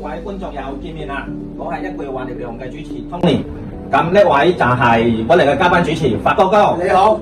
位觀眾又見面啦，我係一句話力量嘅主持 Tony， 咁呢位就係我哋嘅嘉賓主持發哥哥。你好。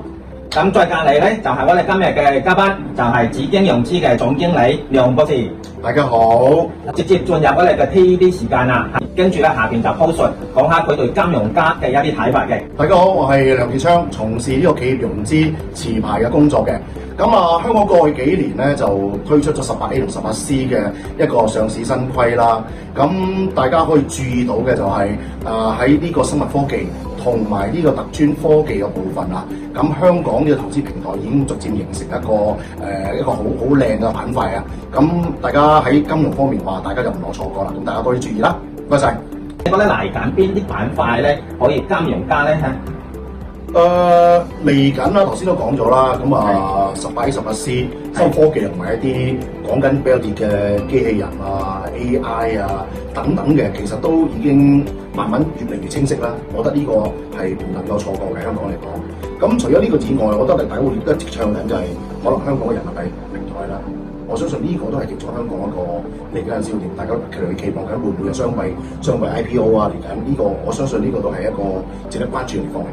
咁再隔離咧就係我哋今日嘅嘉賓，就係紫荊融資嘅總經理梁博士。大家好。直接進入我哋嘅 TED 時間啦，跟住咧下邊就鋪述講下佢對金融家嘅一啲睇法嘅。大家好，我係梁傑昌，從事呢個企業融資持牌嘅工作嘅。咁香港過去幾年咧就推出咗 18A 同 18C 嘅一個上市新規啦。咁大家可以注意到嘅就係喺呢個生物科技同埋呢個特專科技嘅部分啊。咁香港呢個投資平台已經逐漸形成一個好靚嘅板塊啊。咁大家喺金融方面話，大家就唔好錯過啦。咁大家多啲注意啦。唔該晒。你覺得嚟緊邊啲板塊咧可以金融家咧嚇？嚟緊啦，頭先都講咗啦。咁18A 18C 生物科技同埋一啲講緊比較熱嘅機器人啊、AI 啊等等嘅，其實都已經慢慢越嚟越清晰啦。我覺得呢個係唔能夠錯過嘅，香港嚟講。咁除咗呢個之外，我覺得大家會一直唱緊就係可能香港嘅人民幣平台啦。我相信呢個都係協助香港一個嚟緊嘅焦點，大家期望緊會唔會有雙幣 IPO 啊嚟緊呢個，我相信呢個都係一個值得關注嘅地方嚟。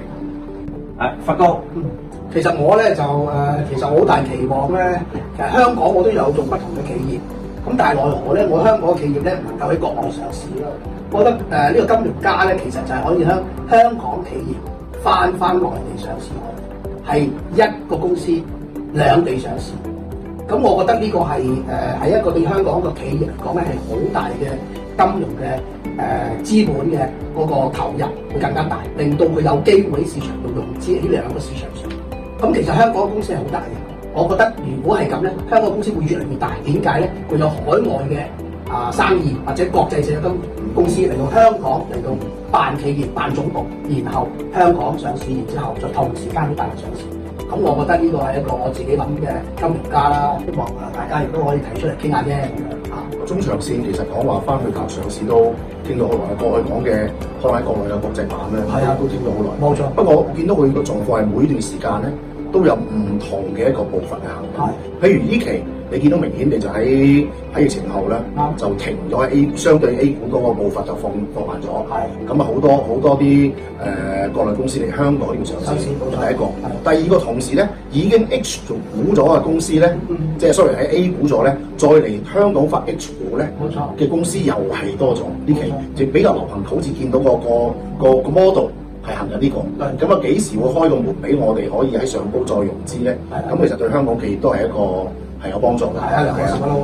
發哥，其實我咧就其實我好大期望咧。其實香港我都有做不同嘅企業，咁但係奈何咧，我香港嘅企業咧唔能夠喺國內上市咯。我覺得呢個金融家咧，其實就係可以香港企業翻內地上市，係一個公司兩地上市。咁我覺得呢個係一個對香港個企業嚟講咧係好大嘅金融嘅資本嘅嗰個投入會更加大，令到佢有機會喺市場度融資喺兩個市場上。咁其實香港嘅公司係好大嘅，我覺得如果係咁咧，香港公司會越嚟越大。點解咧？會有海外嘅生意或者國際性嘅金融公司嚟到香港嚟到辦企業、辦總部，然後香港上市，然之後再同時間喺大陸上市。咁我覺得呢個係一個我自己諗嘅金融家啦，希望大家亦都可以提出嚟傾下啫。中長線其實講話翻去大陸上市都傾到好耐，過去講嘅可能喺國內嘅國際版咧，都傾咗好耐。冇錯。不過我見到佢個狀況係每段時間咧都有唔同嘅一個步伐嘅行動。譬如呢期你見到明顯地就喺疫情後咧，就停咗喺相對 A 股嗰個步伐就放慢咗。咁好多啲國內公司嚟香港呢個上市，第一個。第二個同時咧，已經 H 做股咗嘅公司咧，即係 sorry 喺 A 股咗咧，再嚟香港發 H 股咧嘅公司又係多咗。呢期就比較流行，好似見到個 model 係行緊呢個。咁幾時會開個門俾我哋可以喺上高再融資咧？咁其實對香港企業都係係有幫助嘅。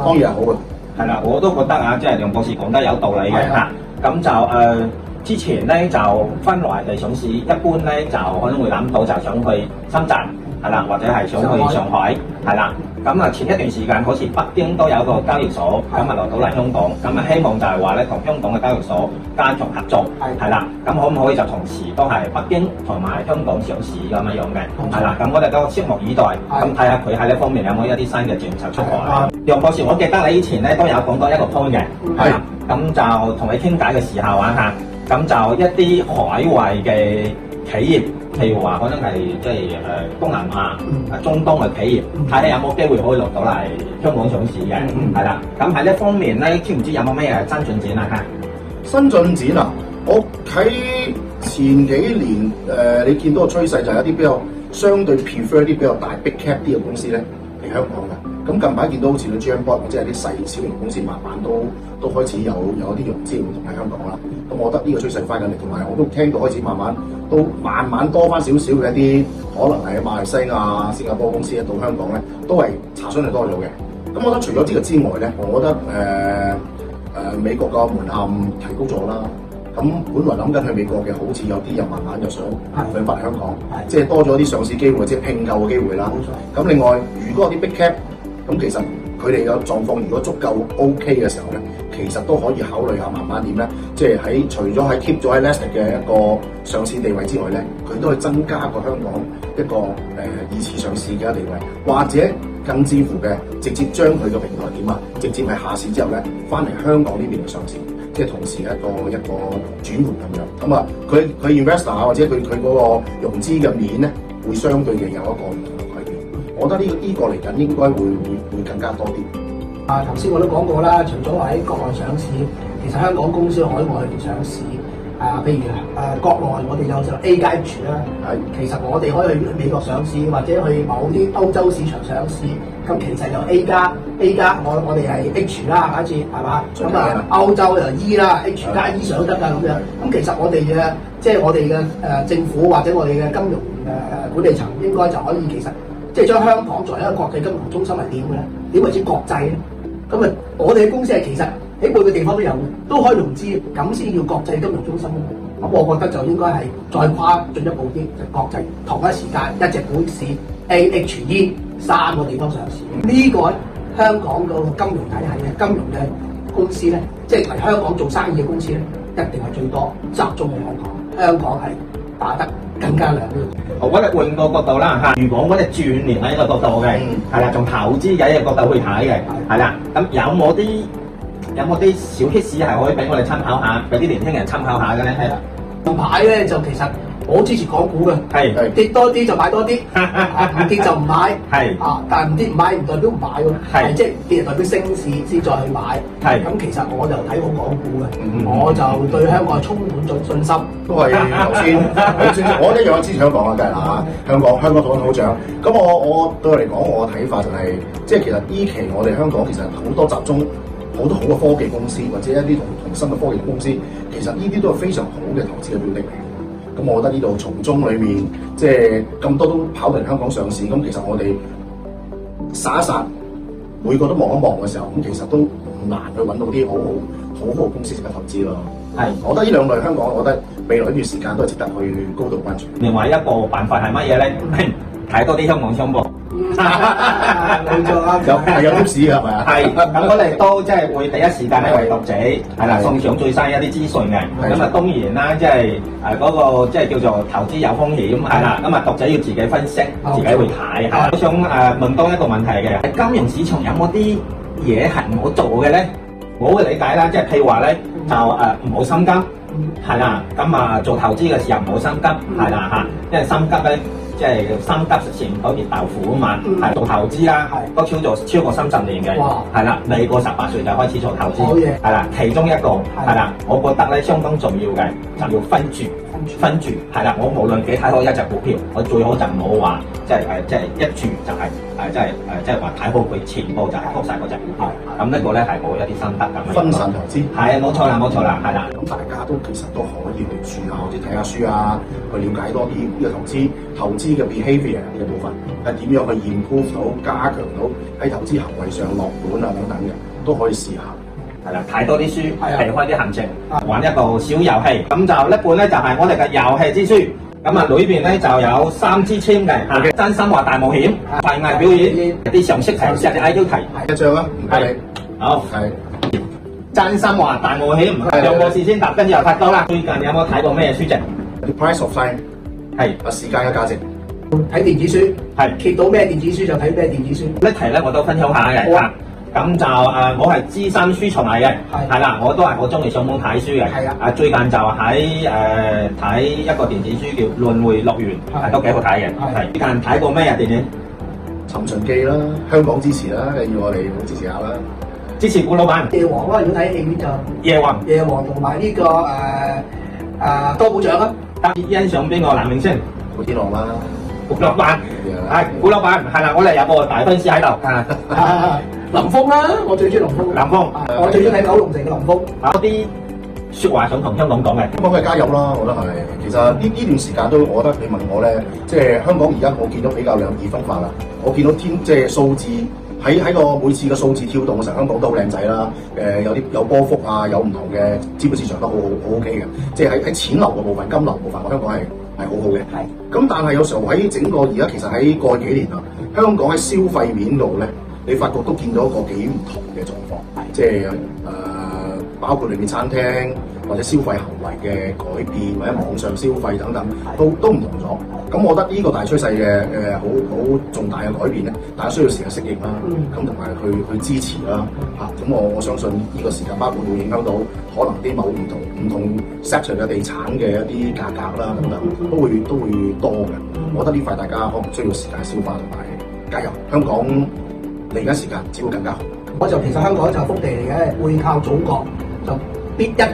當然係好嘅。係啦，我都覺得即係梁博士講得有道理嘅嚇。咁就之前咧就分內地上市，一般咧就可能會諗到就想去深圳，係啦，或者係想去上海，係啦。咁前一段時間好似北京都有個交易所，咁落到嚟香港，咁希望就係話咧同香港嘅交易所加強合作，係啦。咁可唔可以就同時都係北京同埋香港上市咁樣嘅？係啦。咁我哋都拭目以待，咁睇下佢喺呢方面有冇一啲新嘅政策出台。梁博士，我記得你以前咧都有講過一個 point 嘅，係啦。咁就同你傾偈嘅時候咁就一啲海外嘅企業，譬如話可能係即係東南亞、中東嘅企業，睇下有冇機會可以落到嚟香港上市嘅，係啦。咁喺呢方面咧，知唔知有冇咩新進展啊？新進展啊！我喺前幾年你見到個趨勢就係一啲比較相對 prefer 啲比較大 big cap 啲嘅公司咧嚟香港嘅。咁近排見到好似個 GMBot 或者係啲小型公司慢慢都開始有一啲融資活動喺香港啦。咁我覺得呢個趨勢翻緊嚟，同埋我都聽到開始慢慢多翻少少嘅一啲可能係馬來西亞、新加坡公司到香港咧，都係查詢係多咗嘅。咁我覺得除咗呢個之外咧，我覺得美國個門檻提高咗啦。咁本來諗緊去美國嘅，好似有啲人慢慢就想翻嚟香港，即係多咗啲上市機會，即係併購嘅機會啦。咁另外，如果有啲 big cap，咁其實佢哋嘅狀況如果足夠 OK 嘅時候咧，其實都可以考慮下慢慢點咧，即係除咗喺 keep 咗喺 listed 嘅一個上市地位之外咧，佢都可以增加個香港一個二次上市嘅地位，或者更之乎嘅直接將佢個平台點啊，直接係下市之後咧，翻嚟香港呢邊嘅上市，即係同時一個轉換咁樣。咁佢 investor 啊，或者佢嗰個融資嘅面咧，會相對嘅有一個我覺得呢個嚟緊應該會更加多啲。頭先我都講過啦，除咗喺國內上市，其實香港公司海外去上市，譬如國內我哋有就 A 加 H 啦，其實我哋可以去美國上市，或者去某啲歐洲市場上市。咁其實有 A 加，我哋係 H 啦，假設係嘛？咁歐洲就 E 啦，H 加 E 上都得㗎咁樣。咁其實我哋嘅即係我哋嘅政府或者我哋嘅金融管理層應該就可以其實即係將香港作為一個國際金融中心係點嘅咧？點為之國際咧？咁我哋嘅公司係其實喺每個地方都有嘅，都可以融資，咁先叫國際金融中心。咁我覺得就應該係再跨進一步啲，就國際同一時間一隻股市 AHE 3個地方上市。呢個香港個金融體系嘅金融嘅公司咧，即係嚟香港做生意嘅公司咧，一定係最多集中喺香港。香港係打得更加亮啲。我哋換個角度啦嚇，如果我哋轉年喺個角度嘅，係啦，從投資嘅一個角度去睇嘅，係啦，咁有冇啲小 case 係可以俾我哋參考下，俾啲年輕人參考下嘅咧？係啦，近排咧就其實我支持港股嘅，係跌多啲就買多啲，唔跌就唔買，係但係唔跌唔買唔代表唔買喎，係即係跌代表升市先再去買，係咁其實我就睇好港股嘅，我就對香港充滿咗信心。都係頭先，我一樣支持香港啊，梗係啦嚇，香港土生土長。咁我對我嚟講，我嘅睇法就係、即係其實呢期我哋香港其實好多集中好多好嘅科技公司，或者一啲同新嘅科技公司，其實呢啲都係非常好嘅投資嘅標的嚟嘅。咁我覺得呢度從中裏面，即係咁多都跑嚟香港上市，咁其實我哋殺一殺，每個都望一望嘅時候，咁其實都唔難去揾到啲好嘅公司值得投資咯。係，我覺得呢兩類香港，我覺得未來呢段時間都係值得去高度關注。另外一個辦法係乜嘢咧？睇多啲香港商報。冇錯啊，有 tips 係咪啊？係，咁我哋都即係會第一時間咧為讀者係啦送上最新一啲資訊嘅。咁啊當然啦，即係嗰個即係叫做投資有風險係啦。咁啊讀者要自己分析，自己會睇嚇。我想問多一個問題嘅，金融市場有冇啲嘢係唔好做嘅咧？我嘅理解啦，即係譬如話咧就唔好心急，係啦。咁做投資嘅時候唔好心急，係啦嚇，因為心急咧。即係心急成嗰件豆腐啊嘛，係做投資啦，都超過30年嘅，係啦，未過18歲就開始做投資，係啦，其中一個係啦，我覺得咧相當重要嘅就要分住，係啦，我無論幾睇好一隻股票，我最好就唔好話即係一注就係即係話睇好佢全部就係撲晒嗰隻股票，咁呢個咧係我一啲心得咁。分散投資係冇錯啦，係啦。咁大家都其實都可以去書下，或者睇下書啊，去了解多啲呢個投資嘅 behaviour 呢個部分係點樣去 improve 到、加強到喺投資行為上落本啊等等嘅，都可以試下。係啦，睇多啲書，避開啲陷阱，玩一個小遊戲。咁就一本咧就係我哋嘅遊戲之書。咁啊，裏邊咧就有3支籤嘅，真心話大冒險、快藝表演、啲常識題、實際 IQ 題。一張啊，唔該你。好，係真心話大冒險，兩個事先答，跟住又睇到啦。最近有冇睇過咩書籍？ The Price of Time 係時間嘅價值。睇電子書係揭到咩電子書就睇咩電子書。呢題咧我都分享下嘅。咁就我係資深書蟲嚟嘅，係啦，我都係好中意上網睇書嘅。係啊，最近就喺睇一個電子書叫《輪迴樂園》，都幾好睇嘅。係最近睇過咩啊電影？《尋秦記》啦，香港支持啦，要我哋好支持下啦。支持古老闆。夜王啦，如果睇戲院就夜王同埋呢個多寶獎啦。特別欣賞邊個男明星？古天樂啦。古老闆係古老闆，係啦，我哋有個大粉絲喺度。林峰啦，我最中意林峰。我最中意睇九龍城嘅林峰。有啲説話想同香港講嘅，香港嘅加油啦，我覺得係。其實呢段時間都，我覺得你問我咧，即係香港而家我見到比較兩極分化啦。我見到即係數字喺個每次嘅數字跳動嘅時候，香港都好靚仔啦。有波幅啊，有唔同嘅資本市場都好 OK 嘅。即係喺錢流嘅部分、金流部分，我香港係好好嘅。係。咁但係有時候喺整個而家其實喺過去幾年啦，香港喺消費面度咧。你發覺都見到一個幾唔同嘅狀況，即係包括裏面餐廳或者消費行為嘅改變，或者網上消費等等，都唔同咗。咁我覺得呢個大趨勢嘅好重大嘅改變咧，大家需要時間適應啦，咁同埋去支持啦嚇。咁我相信呢個時間包括會影響到可能啲某唔同 sector 嘅地產嘅一啲價格啦等等，都會多嘅。我覺得呢塊大家可能需要時間消化同埋加油。香港嚟緊時間只會更加好。其實香港就係福地嚟嘅，背靠祖國就必定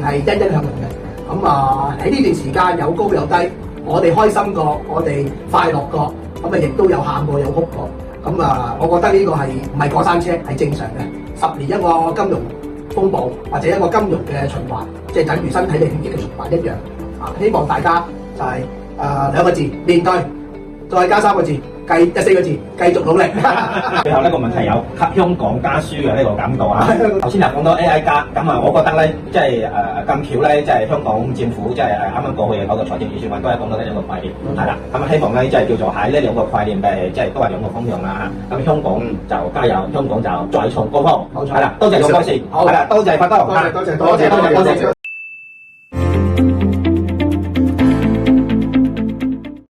係欣欣向榮嘅。咁啊喺呢段時間有高有低，我哋開心過，我哋快樂過，咁啊亦都有喊過有哭過。咁啊，我覺得呢個係唔係過山車，係正常嘅。10年一個金融風暴或者一個金融嘅循環，即係等於身體嘅血液嘅循環一樣。啊，希望大家就係2個字面對，再加3個字4個字繼續努力。最後呢個問題有給香港家書嘅呢個感覺啊！頭先又講到 AI 加，咁啊，我覺得咧，即係咁巧咧，即係香港政府即係啱啱過去嘅嗰個財政預算案都係講到呢兩個概念，係啦。咁啊，希望咧即係叫做喺呢兩個概念嘅，即係都係兩個方向啦。咁香港就加油，香港就再創高峰。冇錯，係啦，多謝郭博士，係啦，多謝發哥，多謝。